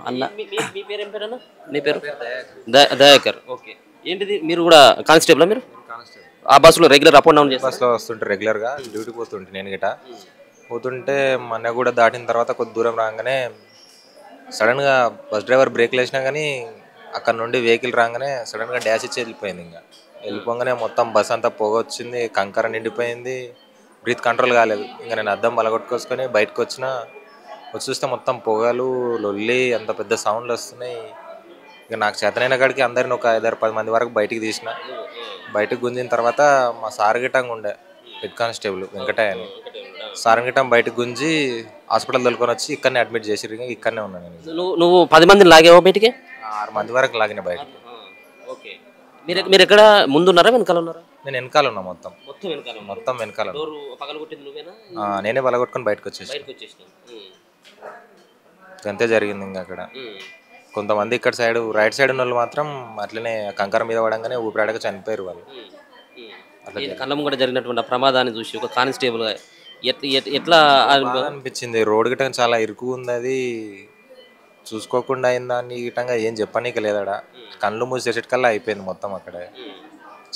అన్న మీ పేరు ఏం పేరన్నా? మీ పేరు దయాకర్. ఓకే. ఏంటిది మీరు కూడా కానిస్టేబుల్ మీరు? ఆ బస్సులో రెగ్యులర్ అప్ అండ్ డౌన్ చేస్తారు? బస్సులో వస్తుంటే రెగ్యులర్గా డ్యూటీ పోతుంటే నేను గిట పోతుంటే మన కూడా దాటిన తర్వాత కొద్ది దూరం రాగానే సడన్గా బస్ డ్రైవర్ బ్రేక్లు వేసినా కానీ అక్కడ నుండి వెహికల్ రాగానే సడన్గా డ్యాష్ ఇచ్చి వెళ్ళిపోయింది. ఇంకా వెళ్ళిపోగానే మొత్తం బస్ అంతా పొగ వచ్చింది, కంకర నిండిపోయింది, బ్రీత్ కంట్రోల్ కాలేదు. ఇంకా నేను అద్దం బలగొట్టుకొసుకొని బయటకు వచ్చి చూస్తే మొత్తం పొగలు లొల్లి అంత పెద్ద సౌండ్లు వస్తున్నాయి. ఇక నాకు చేతనైన కాడికి అందరిని ఒక 5-10 మంది వరకు బయటికి తీసిన. బయటకు గుంజిన తర్వాత మా సార్ గిట్టంగా ఉండే హెడ్ కానిస్టేబుల్ వెంకటయ్య అని, సార్ గిట్టం బయటకు గుంజి హాస్పిటల్ తోలుకొని వచ్చి ఇక్కడనే అడ్మిట్ చేసి ఇక్కడనే ఉన్నాను నేను. నువ్వు 10 మందిని లాగేవా బయటికి? 6 మంది వరకు లాగిన బయటకి. ఓకే. మీరు ఎక్కడ ముందున్నారా వెనకాల ఉన్నారా? నేను వెనకాల ఉన్నా, మొత్తం వెనకాల. నేనే బలగొట్టుకొని బయటకు వచ్చేసి అంతే జరిగింది. ఇంకా అక్కడ కొంతమంది ఇక్కడ సైడ్ రైట్ సైడ్ ఉన్న వాళ్ళు మాత్రం అట్లనే కంకర మీద పడంగానే ఊపిరాడక చనిపోయారు వాళ్ళు. కళ్ళం కూడా జరిగినటువంటి ప్రమాదాన్ని చూసి ఒక కానిస్టేబుల్ ఎట్లా అనిపించింది. రోడ్ గిట్టం చాలా ఇరుకు ఉంది, అది చూసుకోకుండా అయిందాన్ని గిట్టంగా ఏం చెప్పనీకి లేదడా. కళ్ళు మూసేసేటికల్లా అయిపోయింది మొత్తం అక్కడే.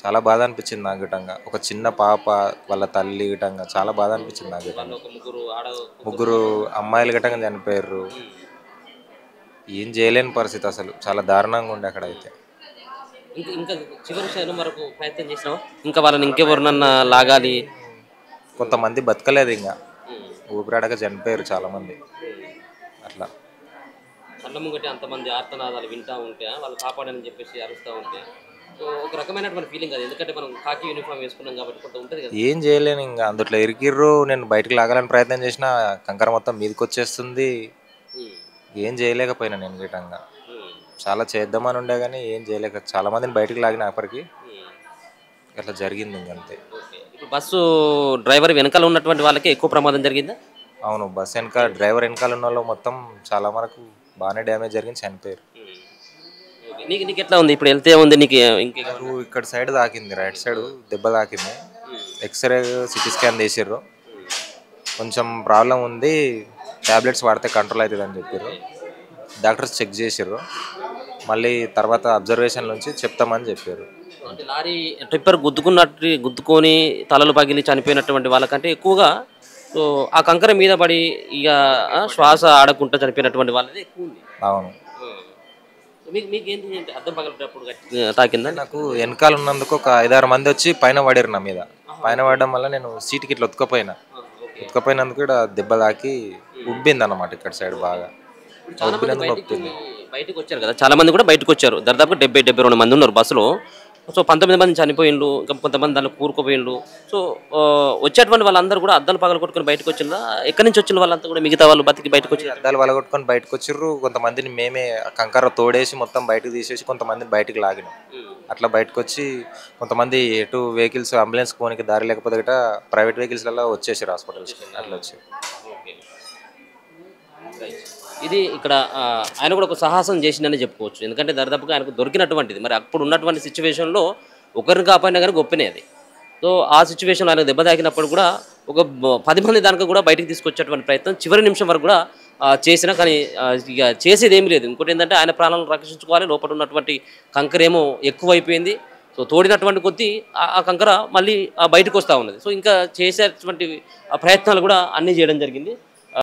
చాలా బాధ అనిపించింది నాకు గిట్టంగా. ఒక చిన్న పాప వాళ్ళ తల్లి గిట్టంగా చాలా బాధ అనిపించింది నాకు గిట్టంగా. ముగ్గురు అమ్మాయిలు గిట్టంగా చనిపోయారు. ఏం చేయలేని పరిస్థితి, అసలు చాలా దారుణంగా ఉండే అక్కడ అయితే. ఇంకా చివరి క్షణం వరకు ప్రయత్నం చేసినావా? ఇంకా వాళ్ళని ఇంకెవరినన్నా లాగాలి? కొంతమంది బతకలేదు, ఇంకా ఊపిరాడక చనిపోయారు చాలా మంది. అట్లా కళ్ళ ముంగటి అంతమంది ఆర్తనాదాలు వింటూ ఉంటే వాళ్ళు కాపాడని చెప్పేసి అరుస్తూ ఉంటే ఒక రకమైనటువంటి ఫీలింగ్ అది. ఎందుకంటే మనం కాకి యూనిఫామ్ వేసుకున్నాం కాబట్టి కొంత ఉంటుంది కదా. ఏం చేయలేను, ఇంకా అందులో ఇరికిర్రు. నేను బయటకు లాగాలని ప్రయత్నం చేసిన కంకర మొత్తం మీదకి వచ్చేస్తుంది. ఏం చేయలేకపోయినా నేను గిట్టంగా. చాలా చేద్దామని ఉండే కానీ ఏం చేయలేక చాలా మందిని బయటకు లాగిన అప్పటికి అట్లా జరిగింది. ఇంకంతే. ఇప్పుడు బస్సు డ్రైవర్ వెనకాల ఉన్నటువంటి వాళ్ళకి ఎక్కువ ప్రమాదం జరిగిందా? అవును, బస్సు వెనకాల డ్రైవర్ వెనకాల ఉన్న వాళ్ళు మొత్తం చాలా వరకు బాగానే డ్యామేజ్ జరిగింది, చనిపోయారు. నీకు ఎట్లా ఉంది ఇప్పుడు? వెళ్తే ఉంది నీకు? ఇక్కడ సైడ్ తాకింది, రైట్ సైడ్ దెబ్బ తాకింది. ఎక్స్రే సిటీ స్కాన్ తీసిర్రు, కొంచెం ప్రాబ్లం ఉంది, ట్యాబ్లెట్స్ వాడితే కంట్రోల్ అవుతుంది అని చెప్పారు. డాక్టర్స్ చెక్ చేసిర్రు, మళ్ళీ తర్వాత అబ్జర్వేషన్ నుంచి చెప్తామని చెప్పారు. అంటే లారీ టిప్పర్ గుద్దుకొని తలలు పగిలి చనిపోయినటువంటి వాళ్ళకంటే ఎక్కువగా సో ఆ కంకర మీద పడి ఇక శ్వాస ఆడకుండా చనిపోయినటువంటి వాళ్ళది ఎక్కువ ఉంది. అవును. మీకు ఏంటి అర్థం పగలటప్పుడు తాకిందా? నాకు వెనకాల ఉన్నందుకు ఒక 5-6 మంది వచ్చి పైన పడారు నా మీద. పైన పడడం వల్ల నేను సీటుకి ఇట్లా ఉతకపోయినందుకు ఇక్కడ దెబ్బ తాకి ఉబ్బింది అన్నమాట ఇక్కడ సైడ్ బాగా. బయటకు వచ్చారు కదా, చాలా మంది కూడా బయటకు వచ్చారు. దాదాపు 70-72 మంది ఉన్నారు బస్సులో. సో 19 మంది చనిపోయిండ్రు, ఇంకా కొంతమంది దాంట్లో కూరుకుపోయిండ్రు. సో వచ్చేటువంటి వాళ్ళందరూ కూడా అద్దాలు పగలగొట్టుకొని బయటకు వచ్చిందా? ఎక్కడి నుంచి వచ్చిన వాళ్ళంతా కూడా మిగతా వాళ్ళు బతికి బయటకు వచ్చి అద్దాలు పగలగొట్టుకొని బయటకు వచ్చిర్రు. కొంతమందిని మేమే కంకర తోడేసి మొత్తం బయటకు తీసేసి కొంతమందిని బయటకు లాగినాం. అట్లా బయటకు వచ్చి కొంతమంది ఎటు వెహికల్స్ అంబులెన్స్ పోనీకి దారి లేకపోతే గట్రా ప్రైవేట్ వెహికల్స్లలో వచ్చేసారు హాస్పిటల్స్కి. అట్లా వచ్చి ఇది ఇక్కడ ఆయన కూడా ఒక సాహసం చేసిందని చెప్పుకోవచ్చు. ఎందుకంటే దాదాపుగా ఆయనకు దొరికినటువంటిది. మరి అప్పుడు ఉన్నటువంటి సిచ్యువేషన్లో ఒకరిని కాపాడినా కానీ గొప్పనే అది. సో ఆ సిచ్యువేషన్లో ఆయనకు దెబ్బ తాకినప్పుడు కూడా ఒక 10 మంది దానికి కూడా బయటకు తీసుకొచ్చేటువంటి ప్రయత్నం చివరి నిమిషం వరకు కూడా చేసినా కానీ ఇక చేసేది ఏమీ లేదు. ఇంకోటి ఏంటంటే ఆయన ప్రాణాలను రక్షించుకోవాలి, లోపల ఉన్నటువంటి కంకరేమో ఎక్కువైపోయింది. సో తోడినటువంటి కొద్దీ ఆ కంకర మళ్ళీ బయటకు వస్తూ ఉన్నది. సో ఇంకా చేసేటువంటి ప్రయత్నాలు కూడా అన్నీ చేయడం జరిగింది.